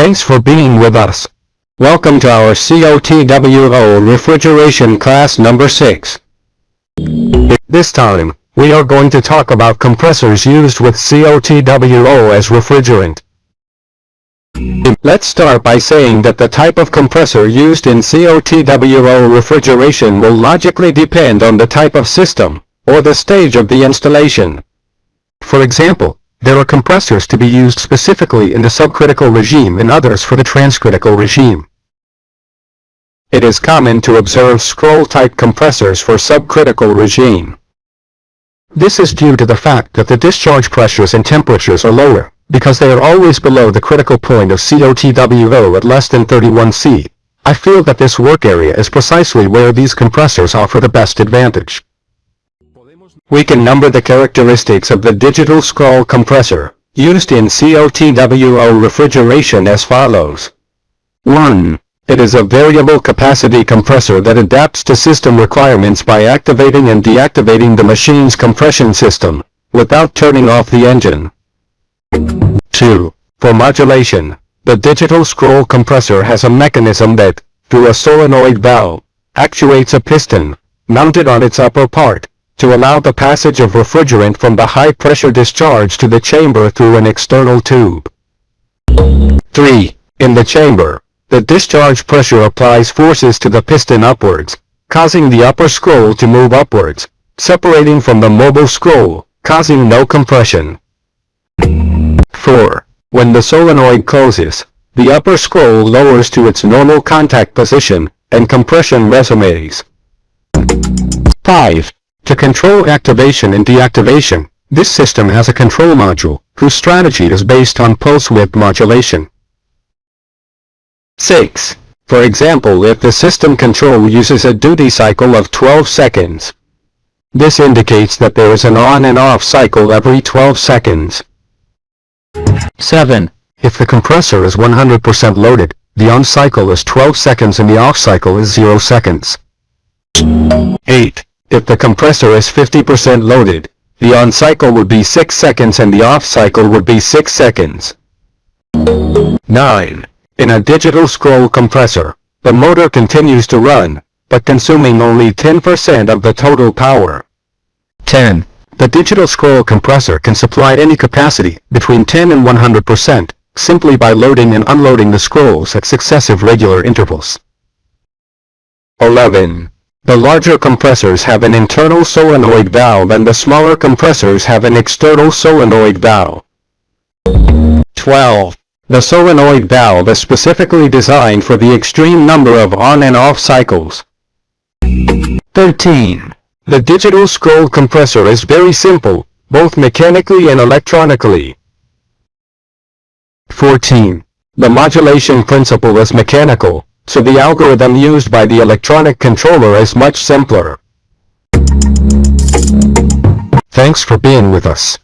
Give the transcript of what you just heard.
Thanks for being with us. Welcome to our CO2 refrigeration class number 6. This time, we are going to talk about compressors used with CO2 as refrigerant. Let's start by saying that the type of compressor used in CO2 refrigeration will logically depend on the type of system, or the stage of the installation. For example, there are compressors to be used specifically in the subcritical regime and others for the transcritical regime. It is common to observe scroll-type compressors for subcritical regime. This is due to the fact that the discharge pressures and temperatures are lower, because they are always below the critical point of CO2 at less than 31 C. I feel that this work area is precisely where these compressors offer the best advantage. We can number the characteristics of the digital scroll compressor, used in CO2 refrigeration as follows. 1. It is a variable capacity compressor that adapts to system requirements by activating and deactivating the machine's compression system, without turning off the engine. 2. For modulation, the digital scroll compressor has a mechanism that, through a solenoid valve, actuates a piston, mounted on its upper part, to allow the passage of refrigerant from the high-pressure discharge to the chamber through an external tube. 3. In the chamber, the discharge pressure applies forces to the piston upwards, causing the upper scroll to move upwards, separating from the mobile scroll, causing no compression. 4. When the solenoid closes, the upper scroll lowers to its normal contact position, and compression resumes. 5. To control activation and deactivation, this system has a control module, whose strategy is based on pulse width modulation. 6. For example, if the system control uses a duty cycle of 12 seconds. This indicates that there is an on and off cycle every 12 seconds. 7. If the compressor is 100% loaded, the on cycle is 12 seconds and the off cycle is 0 seconds. 8. If the compressor is 50% loaded, the on cycle would be 6 seconds and the off cycle would be 6 seconds. 9. In a digital scroll compressor, the motor continues to run, but consuming only 10% of the total power. 10. The digital scroll compressor can supply any capacity, between 10 and 100%, simply by loading and unloading the scrolls at successive regular intervals. 11. The larger compressors have an internal solenoid valve and the smaller compressors have an external solenoid valve. 12. The solenoid valve is specifically designed for the extreme number of on and off cycles. 13. The digital scroll compressor is very simple, both mechanically and electronically. 14. The modulation principle is mechanical, so the algorithm used by the electronic controller is much simpler. Thanks for being with us.